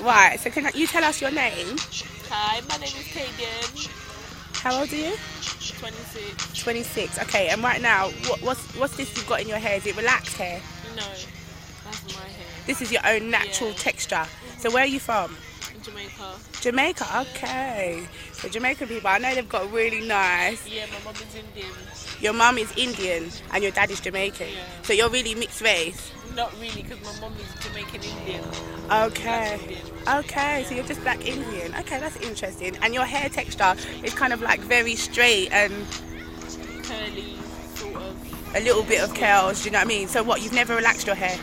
Right, so can you tell us your name? Hi, my name is Kadian. How old are you? 26. 26. Okay, and right now, what's this you've got in your hair? Is it relaxed hair? No, that's my hair. This is your own natural texture. So where are you from? Jamaica. Jamaica, okay. So Jamaican people, I know they've got really nice. Yeah, my mum is Indian. Your mum is Indian and your dad is Jamaican. Yeah. So you're really mixed race. Not really, because my mum is Jamaican Indian. Okay. Black Indian. Okay, so you're just black Indian. Okay, that's interesting. And your hair texture is kind of like very straight and Curly, sort of. a little bit of curls, do you know what I mean? So what, you've never relaxed your hair?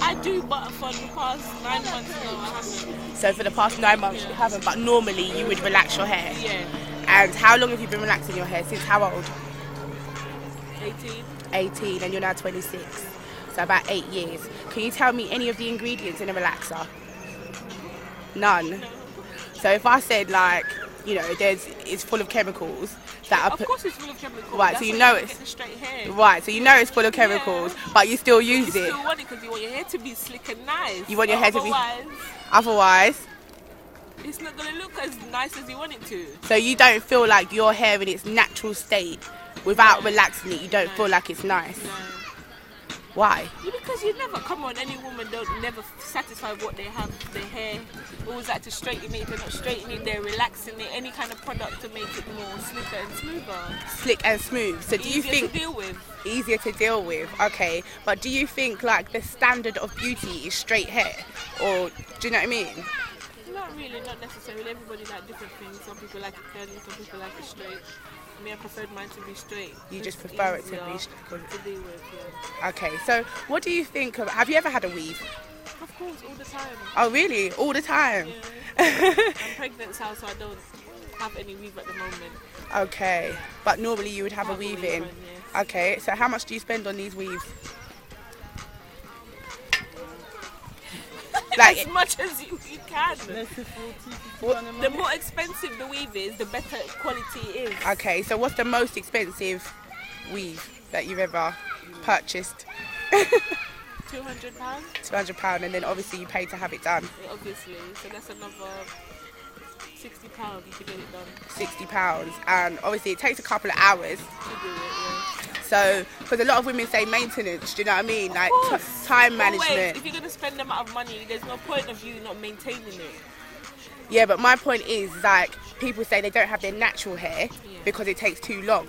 I do, but for the past 9 months, no, I haven't. So for the past 9 months you haven't, but normally you would relax your hair? Yeah. And how long have you been relaxing your hair? Since how old? 18. 18, and you're now 26. So about 8 years. Can you tell me any of the ingredients in a relaxer? None. So if I said like, you know, it's full of chemicals that are Of course it's full of chemicals. Right, That's so you why know get it's the straight hair. right. So you know it's full of chemicals, but you still You use it. still want it because you want your hair to be slick and nice. You want your hair to be- Otherwise, Otherwise, it's not going to look as nice as you want it to. so you don't feel like your hair in its natural state without relaxing it. You don't feel like it's nice. No. Why? Yeah, because you never, come on, any woman don't never satisfy what they have, their hair. Always like to straighten it. If they're not straightening it, they're relaxing it. Any kind of product to make it more slicker and smoother. Slick and smooth. So do you Easier think to deal with. easier to deal with? Okay, but do you think like the standard of beauty is straight hair, or do you know what I mean? Not really, not necessarily. Everybody like different things. Some people like it curly, some people like it straight. Me, I preferred mine to be straight. You just It's prefer it to easier be to deal with, yeah. Okay, so what do you think of? Have you ever had a weave? Of course, all the time. Oh, really? All the time? I'm pregnant now, so I don't have any weave at the moment. Okay, but normally you would have a Have a weave weave in. on, yes. Okay, so how much do you spend on these weaves? Like, As much as you can. what, The more expensive the weave is, the better quality it is. okay, so what's the most expensive weave that you've ever purchased? £200, £200, and then obviously you pay to have it done. obviously. So that's another £60 to get it done. £60, and obviously it takes a couple of hours. To do it, yeah. So, because a lot of women say maintenance, do you know what I mean? Like course. time Always, management. if you're going to spend the amount of money, there's no point of you not maintaining it. Yeah, but my point is like people say they don't have their natural hair Yeah. because it takes too long.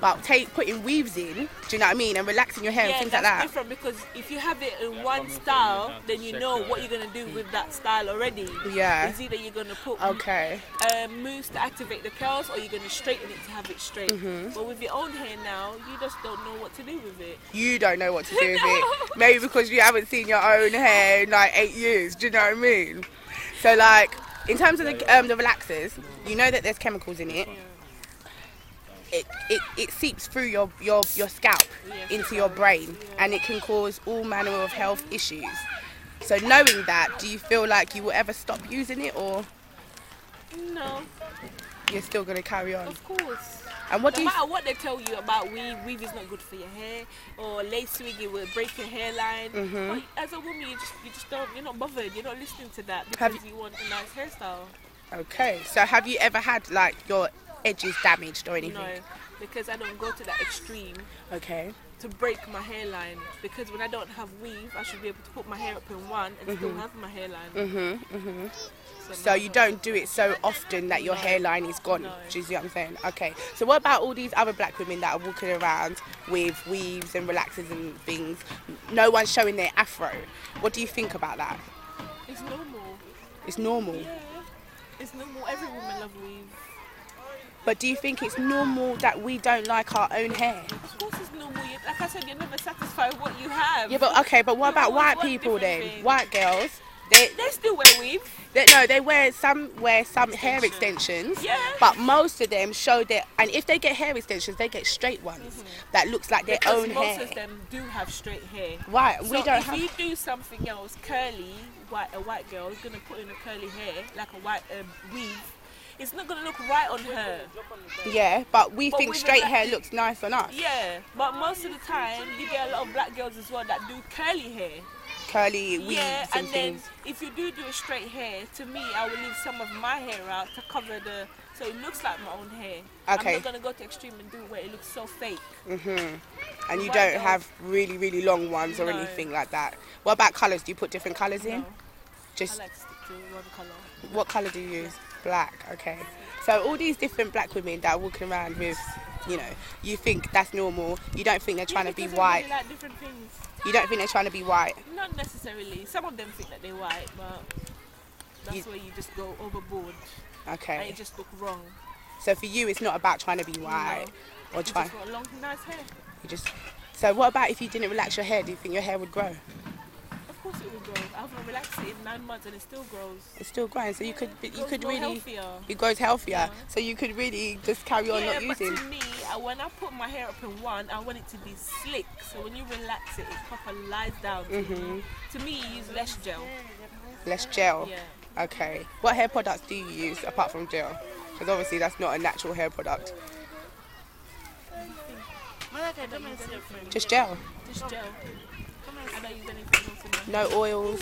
But putting weaves in, do you know what I mean, and relaxing your hair and Yeah, things that's like that. different because if you have it in one style, then you know what you're going to do with that style already. Yeah. It's either you're going to put Okay. moves to activate the curls or you're going to straighten it to have it straight. Mm-hmm. But with your own hair now, you just don't know what to do with it. You don't know what to do with it. Maybe because you haven't seen your own hair in like 8 years. Do you know what I mean? So like, in terms of the relaxers, you know that there's chemicals in it. It seeps through your scalp Yes, into it your does. brain, and it can cause all manner of health issues. So knowing that, do you feel like you will ever stop using it, or No, you're still going to carry on? of course. And what No do you matter what they tell you about weave is not good for your hair, or lace wig it will break your hairline. But as a woman, you just don't, you're not bothered. You're not listening to that Have because you want a nice hairstyle. Okay, so have you ever had like your edges damaged or anything? No, because I don't go to that extreme Okay. to break my hairline. Because when I don't have weave, I should be able to put my hair up in one and still have my hairline. So you don't do it so often that your hairline is gone. No. Do you see what I'm saying? Okay. So what about all these other black women that are walking around with weaves and relaxers and things? No one's showing their afro. What do you think about that? It's normal. It's normal. Yeah, it's normal. Every woman loves weave. But do you think it's normal that we don't like our own hair? Of course it's normal. Like I said, you're never satisfied with what you have. Yeah, but okay, but what You about always white want people then? different things. White girls, they still wear weave. they wear some hair extensions, Yeah. but most of them show that, and if they get hair extensions, they get straight ones that looks like their Because own most hair. of them do have straight hair. Right, So we don't if have. you do something else curly, a white girl is gonna put in a curly hair like a white weave. It's not gonna look right on her. Yeah, but we But think with the straight black hair people- looks nice on us. Yeah, but most of the time you get a lot of black girls as well that do curly hair. curly weaves Yeah, and and then things. if you do a straight hair, to me, I will leave some of my hair out to cover so it looks like my own hair. Okay. I'm not gonna go to extreme and do it where it looks so fake. And you White don't girls- have really, really long ones or No. anything like that. What about colours? Do you put different colours in? No, Just I like to stick to one color. what colour do you use? Black. Okay. So all these different black women that are walking around with, you know, you think that's normal. You don't think they're trying to be Because white. everybody like different things. You don't think they're trying to be white. Not necessarily. Some of them think that they're white, but that's You- where you just go overboard and Okay. it just look wrong. So for you, it's not about trying to be white or You try. just want long, nice hair. You just. So what about if you didn't relax your hair? Do you think your hair would grow? Of course it will grow. I haven't relaxed it in 9 months and it still grows. It's still growing. So you could Grow really. healthier. It grows healthier. Yeah. So you could really just carry on Yeah, not but using. to me, when I put my hair up in one, I want it to be slick. So when you relax it, it proper lies down. To me, you use less gel. Less gel. Yeah. Okay. What hair products do you use apart from gel? Because obviously that's not a natural hair product. Just gel. Just gel. I don't use anything else in my No oils.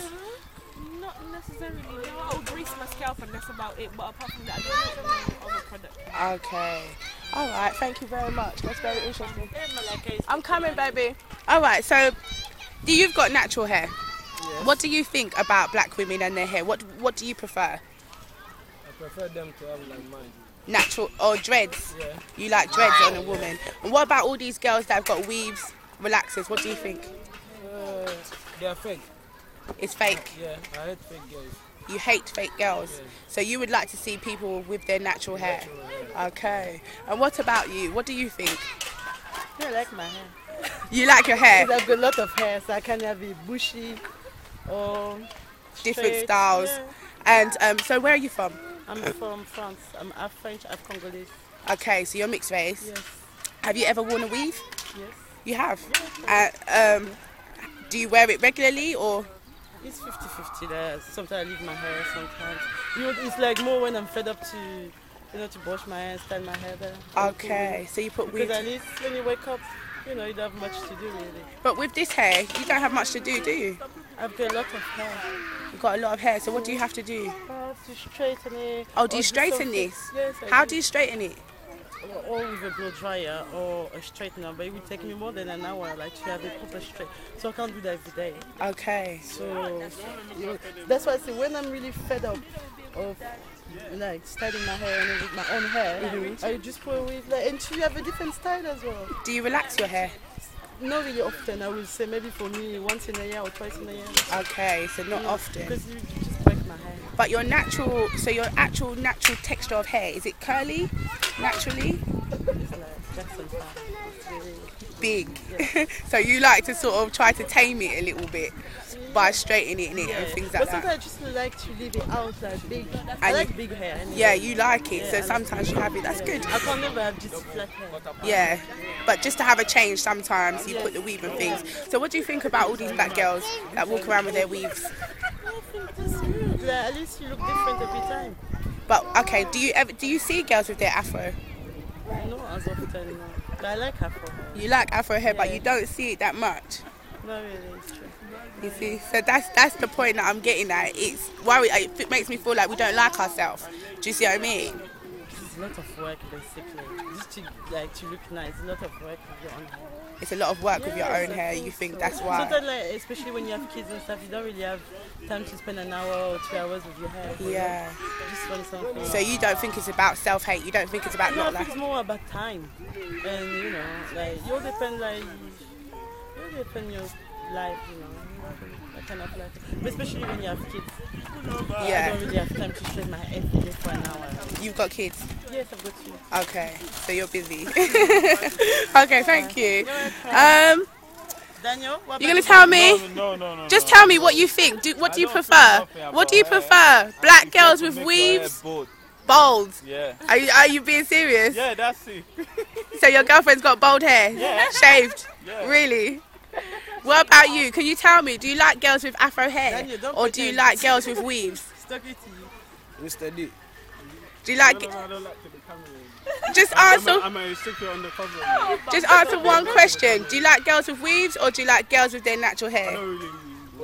Not necessarily. No, I'll grease my scalp and that's about it. But apart from that, I don't use any other product. Okay. All right. Thank you very much. That's very interesting. I'm coming, baby. All right. So, you've got natural hair. Yes. What do you think about black women and their hair? What do you prefer? I prefer them to have like mine. Natural or dreads? Yeah. You like dreads on a woman. And what about all these girls that have got weaves, relaxers? What do you think? They are fake. It's fake. Yeah, I hate fake girls. You hate fake girls. Yes. So you would like to see people with their natural hair. Natural hair. Okay. And what about you? What do you think? I like my hair. You like your hair? I've got a lot of hair, so I can have it bushy or Different straight. styles. Yeah. And so where are you from? I'm from France. I'm half French, half Congolese. Okay, so you're mixed race. Yes, Have you ever worn a weave? yes. You have. Do you wear it regularly or? It's 50-50 there. Sometimes I leave my hair, sometimes. You know, it's like more when I'm fed up to brush my hair, style my hair there. Okay, so you put Because weave. at least when you wake up, you don't have much to do really. But with this hair, you don't have much to do you? I've got a lot of hair. You've got a lot of hair, so what do you have to do? I have to straighten it. Oh, do or you straighten something. this? Yes, I How do you straighten it? or with a blow dryer or a straightener, but it would take me more than an hour like to have a proper straight. So I can't do that every day. Okay. So you know, that's why I say when I'm really fed up of like styling my hair and with my own hair, I just put a weave like, and you have a different style as well. Do you relax your hair? Not really often, I would say maybe for me once in a year or twice in a year. Okay, so not often. Because you just break my hair. But your natural, so your actual natural texture of hair, is it curly, naturally? It's like Jackson 5. It's really Big. So you like to sort of try to tame it a little bit by straightening it and things like but sometimes that. I just like to leave it out like big. I And like big hair. Anyway. Yeah, you like it, so Yeah, I sometimes you have it. That's good. I can't never have just flat hair. Yeah, but just to have a change sometimes, you put the weave and things. So what do you think about all these black girls that walk around with their weaves? I think that's good. Like, at least you look different every time. But okay, do you see girls with their afro? Not as often, no. But I like afro hair. You like afro hair, but Yeah. you don't see it that much. Not really, it's true. You see, so that's the point that I'm getting at. It's worry. It makes me feel like we don't like ourselves. Do you see what I mean? It's a lot of work basically. Just to look nice, a lot of work with your own hair. It's a lot of work with your Yes, own I hair. think You think so. that's why? Sometimes, like, especially when you have kids and stuff, you don't really have time to spend an hour or 2 hours with your hair. Yeah. You just want something. So you don't think it's about self-hate? You don't think it's about No, I not think like? it's more about time. And, you know, like, you all depend, like, your life, you know, that kind of life. But especially when you have kids. I Yeah. don't really have time to straighten my hair every day for an hour. You've got kids. Yes, I've got you. Okay, so you're busy. Okay, thank you. Daniel, what You're gonna about tell me? No. Just tell me what you think. What do you prefer? What do you prefer? Black girls with weaves, bold. Yeah. Are you being serious? Yeah, that's it. So your girlfriend's got bold hair? Yeah. Shaved? Yeah. Really? What about you? Can you tell me, do you like girls with afro hair? Daniel, don't Or do you pretend. like girls with weaves? Stuck it to you. Mr. D. Do you like... I don't like to be camera. Just answer... I'm a sticker on the cover. Just answer one question. Do you like girls with weaves or do you like girls with their natural I hair? don't really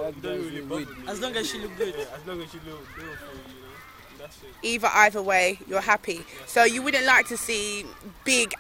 Black Don't girls really with bother weed. me. As long as she look good. Yeah, as long as you look beautiful, you know. That's it. Either way, you're happy. So you wouldn't like to see big